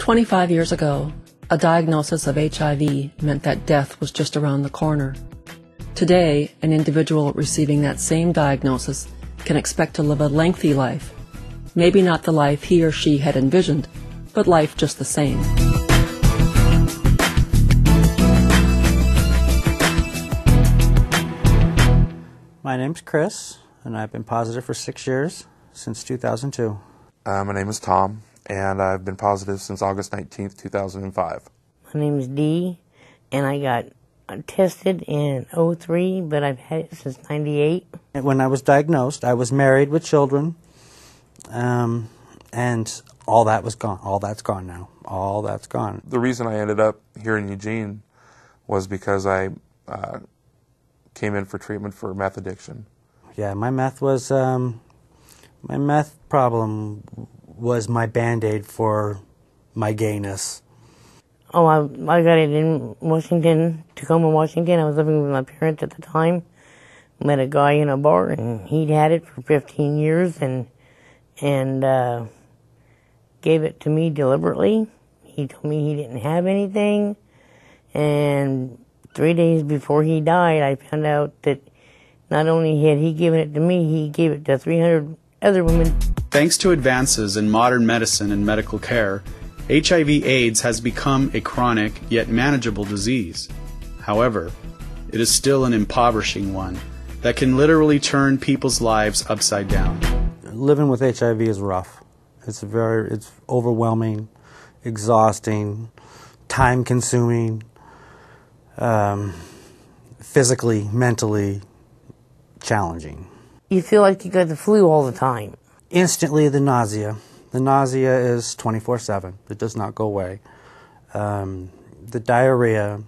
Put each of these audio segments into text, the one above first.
25 years ago, a diagnosis of HIV meant that death was just around the corner. Today, an individual receiving that same diagnosis can expect to live a lengthy life. Maybe not the life he or she had envisioned, but life just the same. My name's Chris, and I've been positive for 6 years, since 2002. My name is Tom, and I've been positive since August 19th, 2005. My name is Dee, and I got tested in 03, but I've had it since 98. When I was diagnosed, I was married with children, and all that was gone. All that's gone now. All that's gone. The reason I ended up here in Eugene was because I came in for treatment for meth addiction. Yeah, my meth problem was my Band-Aid for my gayness. Oh, I got it in Washington, Tacoma, Washington. I was living with my parents at the time. Met a guy in a bar, and he'd had it for 15 years, and gave it to me deliberately. He told me he didn't have anything, and 3 days before he died, I found out that not only had he given it to me, he gave it to 300 other women. Thanks to advances in modern medicine and medical care, HIV/AIDS has become a chronic yet manageable disease. However, it is still an impoverishing one that can literally turn people's lives upside down. Living with HIV is rough. It's overwhelming, exhausting, time-consuming, physically, mentally challenging. You feel like you got the flu all the time. Instantly, the nausea. The nausea is 24/7. It does not go away. The diarrhea,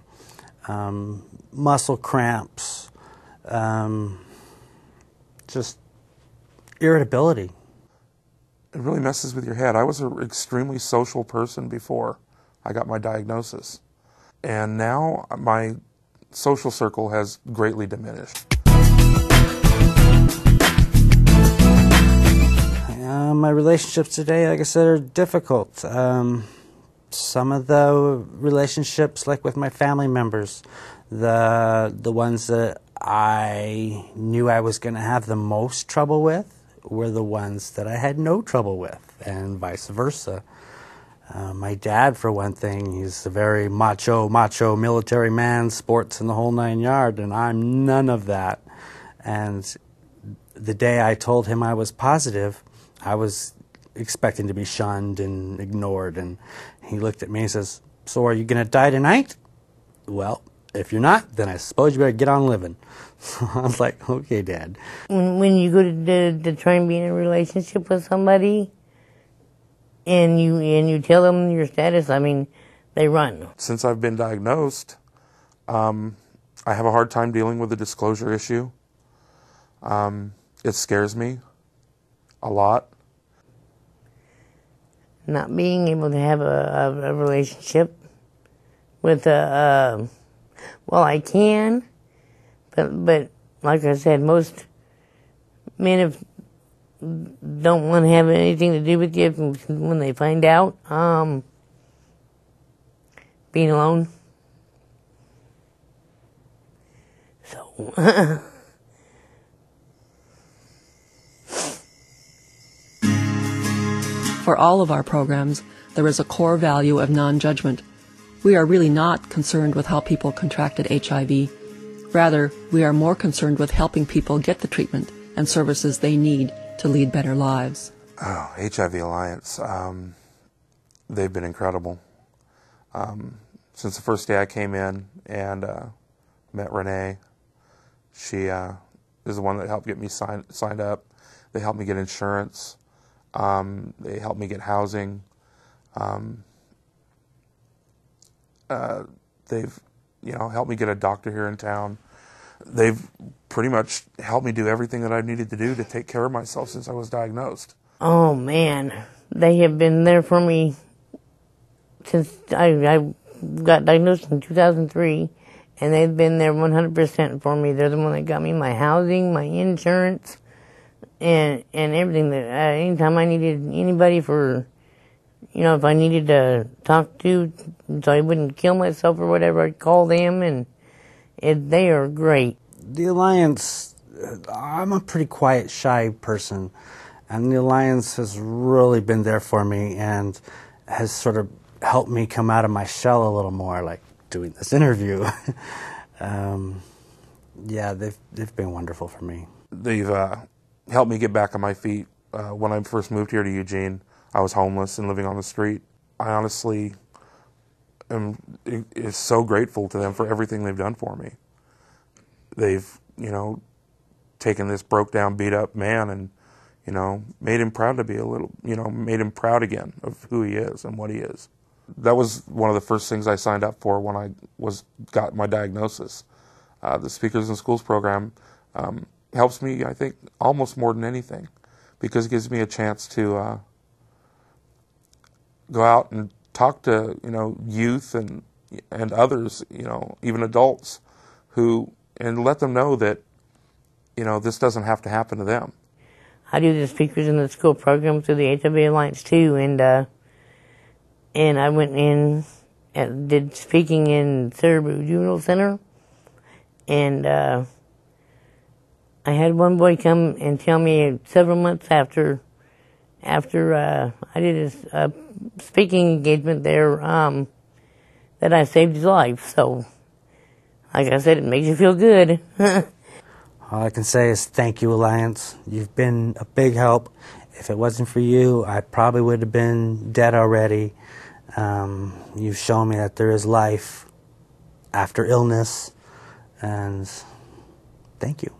muscle cramps, just irritability. It really messes with your head. I was an extremely social person before I got my diagnosis, and now my social circle has greatly diminished. My relationships today, like I said, are difficult. Some of the relationships, like with my family members, the ones that I knew I was going to have the most trouble with were the ones that I had no trouble with, and vice versa. My dad, for one thing, he's a very macho military man, sports and the whole 9 yards, and I'm none of that. And the day I told him I was positive, I was expecting to be shunned and ignored, and he looked at me and says, "So are you going to die tonight?" "Well, if you're not, then I suppose you better get on living." I was like, "Okay, Dad." When you go to try and be in a relationship with somebody, and you tell them your status, I mean, they run. Since I've been diagnosed, I have a hard time dealing with the disclosure issue. It scares me a lot. Not being able to have a relationship with well, I can, but like I said, most men don't want to have anything to do with you when they find out. Being alone. So. For all of our programs, there is a core value of non-judgment. We are really not concerned with how people contracted HIV. Rather, we are more concerned with helping people get the treatment and services they need to lead better lives. Oh, HIV Alliance, they've been incredible. Since the first day I came in and met Renee, she is the one that helped get me signed up. They helped me get insurance. They helped me get housing. They've, helped me get a doctor here in town. They've pretty much helped me do everything that I needed to do to take care of myself since I was diagnosed. Oh man, they have been there for me since I got diagnosed in 2003, and they've been there 100% for me. They're the one that got me my housing, my insurance, and everything. That anytime I needed anybody for if I needed to talk to, so I wouldn't kill myself or whatever, I'd call them, and they are great. The Alliance, I'm a pretty quiet, shy person, and the Alliance has really been there for me and has sort of helped me come out of my shell a little more, like doing this interview. Yeah, they've been wonderful for me. They've helped me get back on my feet. When I first moved here to Eugene, I was homeless and living on the street. I honestly is so grateful to them for everything they've done for me. They've, taken this broke down, beat up man and, made him proud to be made him proud again of who he is and what he is. That was one of the first things I signed up for when I got my diagnosis. The Speakers in Schools program helps me, I think, almost more than anything, because it gives me a chance to go out and talk to youth and others, even adults, and let them know that this doesn't have to happen to them. I do the Speakers in the School program through the HIV Alliance too, and I went in and did speaking in Cerebral Juvenile Center, and I had one boy come and tell me several months after I did a speaking engagement there that I saved his life. So, like I said, it makes you feel good. All I can say is thank you, Alliance. You've been a big help. If it wasn't for you, I probably would have been dead already. You've shown me that there is life after illness, and thank you.